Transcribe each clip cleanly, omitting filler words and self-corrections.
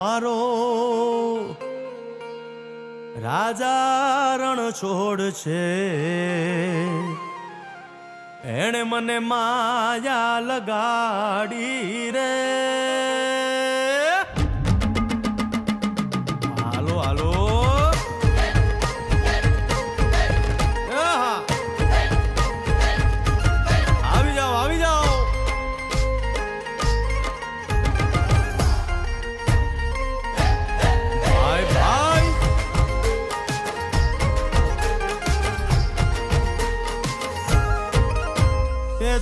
મારો રાજા રણ છોડ છે, એણે મને માયા લગાડી રે. હાલો હાલો આવી જાઓ આવી જાઓ.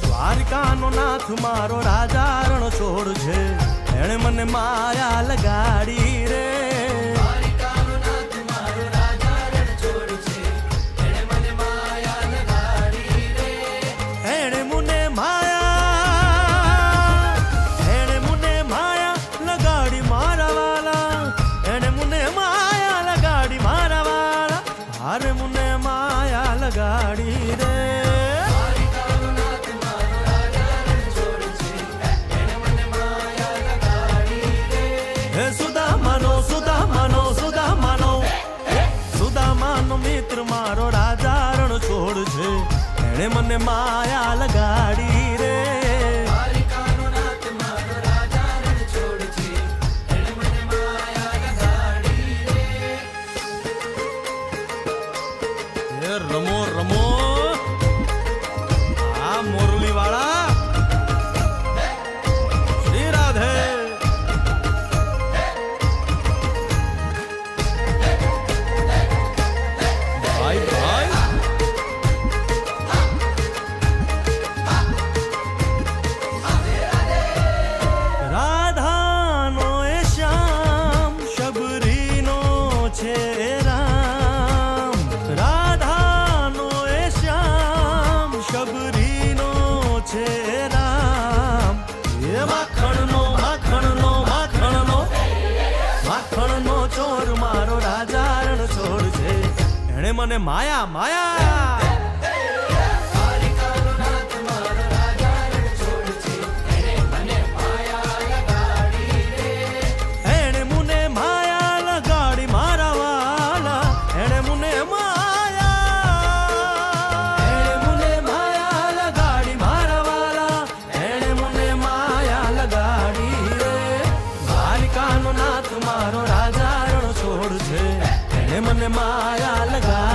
દ્વારિકાનો નાથ મારો રાજા રણ છોડ છે, એણે મને માયા લગાડી રે. દ્વારિકાનો નાથ મારો રાજા રણ છોડ છે, એણે મને માયા લગાડી રે. એણે મને માયા લગાડી મારા વાલા, એણે મને માયા લગાડી મારા વાલા, હારે મને માયા લગાડી રે. સુદામાનો મિત્ર મારો રાજા રણ છોડ છે, એણે મને માયા લગાડી રે. દ્વારિકાનો નાથ મારો રાજા રણ છોડ છે, એણે મને માયા લગાડી રે. રમો રમો આ મોરલી વાળા શ્રી રાધે. રાધાનો એ શ્યામ શબરીનો છે રામ, રાધાનો એ શ્યામ શબરીનો છે રામ. એ માખણનો માખણનો માખણનો માખણનો ચોર મારો રાજા રણ છોડ છે, એણે મને માયા માયા. મારો રાજા રણ છોડ છે, એને મને માયા લગા